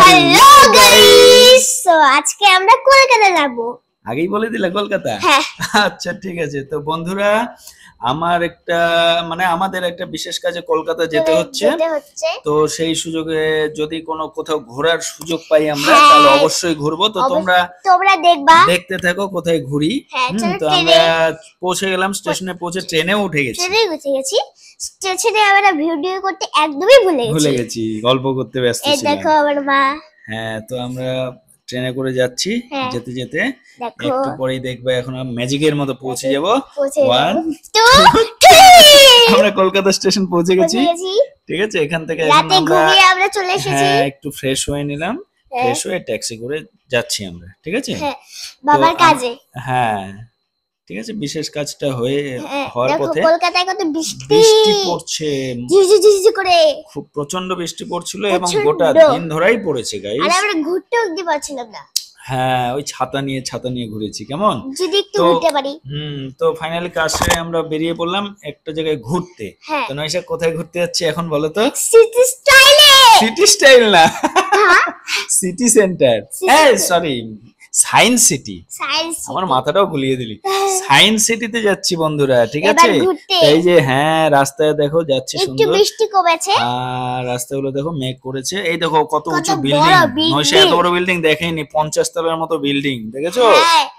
Hello guys, so আজকে আমরা কলকাতা যাব। আগেই বলে দিলে কলকাতা? হ্যাঁ। আচ্ছা ঠিক আছে। তো বন্ধুরা, আমাদের একটা বিশেষ কাজে কলকাতা যেতে হচ্ছে। তো সেই সুযোগে যদি কোথাও ঘোরার সুযোগ পাই আমরা, তাহলে অবশ্যই ঘুরবো। তো তোমরা দেখতে থাকো কোথায় ঘুরি। তো আমরা পৌঁছে গেলাম, স্টেশনে পৌঁছে ট্রেনে উঠে গেছি। স্টেশনে আমরা ভিডিও করতে একদমই ভুলে গেছি, গল্প করতে ব্যস্ত ছিলাম। এই দেখো আমার মা। হ্যাঁ, তো আমরা ট্রেনে করে যাচ্ছি। যেতে যেতে একটু পরেই দেখবে এখন ম্যাজিকের মতো পৌঁছে যাব। 1 2 3 আমরা কলকাতা স্টেশন পৌঁছে গেছি। ঠিক আছে, এখান থেকে আমরা চলে এসেছি। হ্যাঁ, একটু ফ্রেশ হয়ে নিলাম। ফ্রেশ হয়ে ট্যাক্সি করে যাচ্ছি আমরা। ঠিক আছে, বাবার কাজে। হ্যাঁ ঠিক আছে, বিশেষ কাজটা হওয়ার পথে কলকাতায় কত বৃষ্টি পড়ছে, ঝিঝি করে খুব প্রচন্ড বৃষ্টি পড়ছিল এবং গোটা দিন ধরেই পড়েছে গাইস। আর আমরা ঘুরতেও দিতে পারছিলাম না। হ্যাঁ, ওই ছাতা নিয়ে ঘুরেছি। কেমন যদি একটু ঘুরতে পারি। তো ফাইনালি কাজ সেরে আমরা বেরিয়ে পড়লাম একটা জায়গায় ঘুরতে। তো নয়শা কোথায় ঘুরতে যাচ্ছি এখন বলো তো? সিটি স্টাইল না, city centre. Sorry, science city. আমার মাথাটাও গুলিয়ে দিলি। সায়েন্স সিটিতে যাচ্ছি বন্ধুরা। ঠিক আছে, এই যে হ্যাঁ, রাস্তায় দেখো যাচ্ছি সুন্দর। একটু বৃষ্টি কমেছে আর রাস্তাগুলো দেখো মেঘ করেছে। এই দেখো কত উঁচু বিল্ডিং। নয়শা এত বড় বিল্ডিং দেখেনি, 50 তলার মতো বিল্ডিং দেখেছো?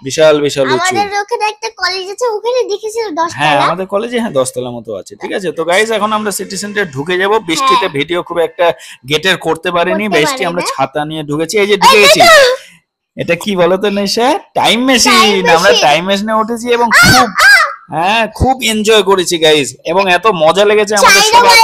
বিশাল বিশাল উঁচু। আমাদের ওখানে একটা কলেজ আছে, ওখানে দেখেছিল 10 তলা। হ্যাঁ, আমাদের কলেজে 10 তলার মতো আছে। ঠিক আছে, তো গাইস এখন আমরা সিটি সেন্টারে ঢুকে যাব। বৃষ্টিতে ভিডিও খুব একটা গেটের করতে পারিনি, বৃষ্টি আমরা ছাতা নিয়ে ঢুকেছি। এই যে ঢুকে গেছি। এটা কি বলতো নয়শা? Time machine. আমরা টাইম মেশিনে উঠেছি এবং খুব এনজয় করেছি গাইস, এবং এত মজা লেগেছে আমাদের সবার।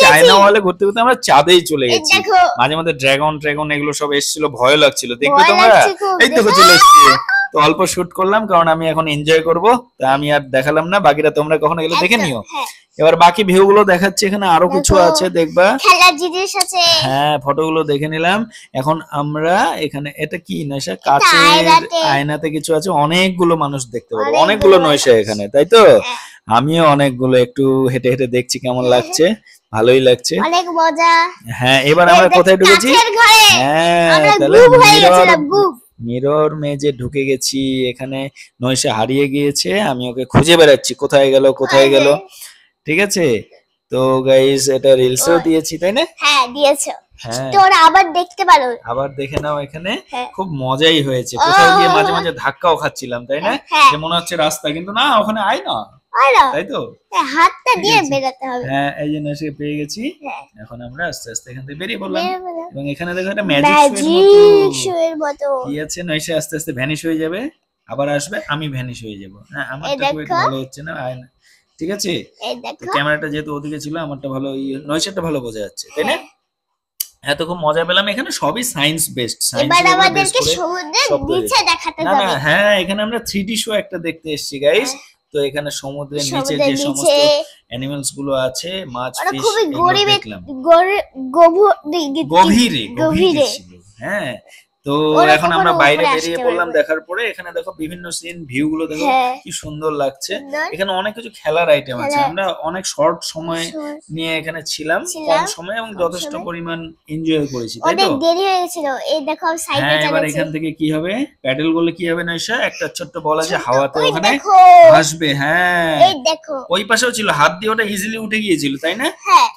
চায়না ওয়ালে ঘুরতে ঘুরতে আমরা চাঁদেই চলে গেছি। মাঝে মাঝে ড্রাগন এগুলো সব এসেছিল, ভয় লাগছিল। দেখবে তোমরা? এই দেখো চলে এসেছি। তো অল্প শুট করলাম, কারণ আমি এখন এনজয় করব। তা আমি আর দেখালাম না, বাকিটা তোমরা কখনো গেলে দেখে নিও। এবার বাকি ভিউ গুলো দেখাচ্ছি, এখানে আরো কিছু আছে দেখবা, খেলার জিনিস আছে। হ্যাঁ, ফটোগুলো দেখে নিলাম। এখন আমরা এখানে এটা কি নয়শা? কাচের আয়নাতে কিছু আছে, অনেকগুলো মানুষ দেখতে পারবো, অনেকগুলো নয়শা এখানে, তাই তো? আমিও অনেকগুলো একটু হেঁটে হেঁটে দেখছি কেমন লাগছে। ভালোই লাগছে, অনেক মজা। হ্যাঁ, এবার আমরা কোথায় ঢুকেছি? হ্যাঁ, তাহলে মিরর মেজে ঢুকে গেছি। এখানে নয়শা হারিয়ে গিয়েছে, আমি ওকে খুঁজে বেড়াচ্ছি কোথায় গেল। ঠিক আছে, তো গাইস এটা রিলসও দিয়েছি, তাই না? হ্যাঁ, দিয়েছো। তোমরা আবার দেখতে পারো, আবার দেখে নাও। এখানে খুব মজাই হয়েছে। কোথাও গিয়ে মাঝে মাঝে ধাক্কাও খাচ্ছিলাম, তাই না? যে মনে হচ্ছে রাস্তা, কিন্তু না, ওখানে আয় না, তাই তো? হাতটা দিয়ে বেরোতে হবে। হ্যাঁ, এই যে নয়শাকে পেয়ে গেছি। এখন আমরা আস্তে আস্তে এখান থেকে বেরিয়ে পড়লাম। এবং এখানে দেখো একটা ম্যাজিক শোয়ের মতো কি আছে। নয়শা আস্তে আস্তে ভ্যানিশ হয়ে যাবে, আবার আসবে, আমি ভ্যানিশ হয়ে যাব। হ্যাঁ, আমারটা খুব একটা ভালো হচ্ছে না, আয় না। ঠিক আছে, ক্যামেরাটা যেহেতু ওদিকে ছিল, আমারটা ভালো, নয়শাটা ভালো বোঝা যাচ্ছে, তাই না? এত খুব মজা পেলাম। এখানে সবই সায়েন্স বেসড। এবার আমাদেরকে সমুদ্রের নিচে দেখাতে যাবে। না, হ্যাঁ, এখানে আমরা 3D শো একটা দেখতে এসেছি গাইস। তো এখানে সমুদ্রের নিচে যে সমস্ত অ্যানিমালস গুলো আছে, মাছ, ফিশ, এগুলো দেখলাম গভীরে। হ্যাঁ, তো এখন আমরা বাইরে বেরিয়ে পড়লাম দেখার পরে। এখানে দেখো বিভিন্ন সিন, ভিউ গুলো দেখো কি সুন্দর লাগছে। এখানে অনেক কিছু খেলার আইটেম আছে। আমরা অনেক শর্ট সময় নিয়ে এখানে ছিলাম, কম সময়, এবং যথেষ্ট পরিমাণ এনজয় করেছি, তাই তো? অনেক দেরি হয়ে গেছিল। এই দেখো সাইডে চালাচ্ছে। এবার এখান থেকে কি হবে? প্যাডেল করলে কি হবে নয়শা? একটা ছোট্ট বল আছে, হাওয়াতে ওখানে ভাসবে। হ্যাঁ, এই দেখো, ওই পাশেও ছিল, হাত দিয়ে ওটা ইজিলি উঠে গিয়েছিল, তাই না?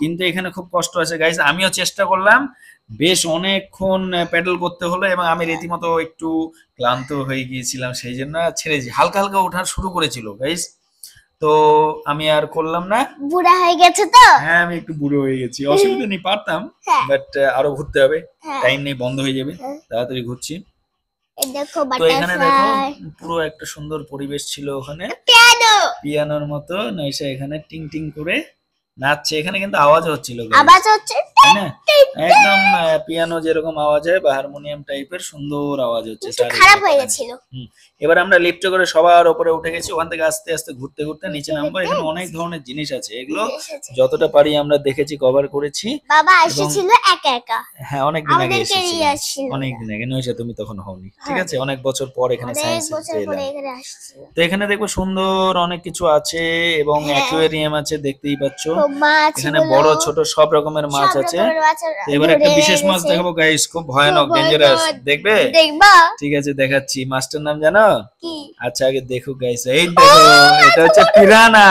কিন্তু এখানে খুব কষ্ট আছে গাইস। আমিও চেষ্টা করলাম, বেশ অনেকক্ষণ প্যাডেল করতে হলো, এবং আমি রীতিমতো একটু ক্লান্ত হয়ে গিয়েছিলাম, সেই জন্য ছেড়েছি। হালকা হালকা ওঠার শুরু করেছিল গাইস, তো আমি আর করলাম না। বুড়া হয়ে গেছে তো? হ্যাঁ, আমি একটু বুড়ো হয়ে গেছি, অসুবিধা নেই, পারতাম, বাট আরো ঘুরতে হবে, টাইম নেই, বন্ধ হয়ে যাবে, তাড়াতাড়ি ঘুরছি। তো এখানে দেখো পুরো একটা সুন্দর পরিবেশ ছিল, ওখানে পিয়ানোর মতো নয়শা এখানে টিং টিং করে নাচছে। এখানে কিন্তু আওয়াজ হচ্ছিল, তাই না? একদম পিয়ানো যেরকম আওয়াজ হয় বা হারমোনিয়াম টাইপের সুন্দর আওয়াজ হচ্ছে। খারাপ হয়ে গেছিল। এবার আমরা লিফটে করে সবার উপরে উঠে গেছি। ওখান থেকে আস্তে আস্তে ঘুরতে ঘুরতে নিচে নামবো। এখানে অনেক ধরনের জিনিস আছে, এগুলো যতটা পারি আমরা দেখেছি, কভার করেছি। বাবা এসেছিল একা একা। হ্যাঁ, অনেকদিন আগে এসেছিল, অনেকদিন আগে। নয়শা তুমি তখন হওনি, ঠিক আছে? অনেক বছর পর এখানে সায়েন্স সিটি এলাম। তো এখানে দেখো সুন্দর অনেক কিছু আছে, এবং অ্যাকুয়ারিয়াম আছে, দেখতেই পাচ্ছ। এখানে বড় ছোট সব রকমের মাছ আছে। দাঁড়া, তো এবার একটা ধরে বিশেষ মাছ গেছে। দেখাবো গাইস, খুব ভয়ানক, খুব ডেঞ্জারাস, ভয়ঙ্কর। দেখবে? দেখবা ঠিক আছে দেখাচ্ছি। মাছটার নাম জানো? কি? আচ্ছা আগে দেখো গাইস, এই দেখো, এটা হচ্ছে পিরানা।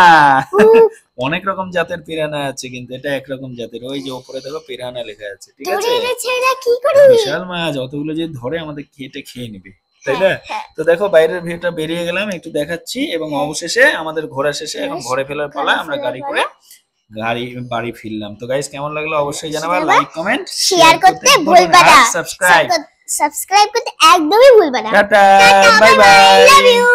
অনেক রকম জাতের পিরানা আছে, কিন্তু এটা একরকম জাতের। ওই যে উপরে দেখো পিরানা লেখা আছে, ঠিক আছে? ধরে এনেছে না কি করবি? বিশাল মাছ, অতগুলো যদি ধরে আমাদের কেটে খেয়ে নিবে, তাই না? হ্যাঁ, তো দেখো বাইরের ভিউটা বেরিয়ে গেলাম, একটু দেখাচ্ছি, এবং হ্যাঁ। অবশেষে আমাদের ঘোরা শেষে এখন ঘরে ফেরার পালা। আমরা ফেরার গাড়ি করে বাড়ি ফিরলাম। তো গাইস কেমন লাগলো অবশ্যই জানাবা, জানাবা, লাইক কমেন্ট শেয়ার করতে ভুলবা না, সাবস্ক্রাইব। সাবস্ক্রাইব করতে একদমই ভুলবা না। Tata, tata, bye bye. Love you.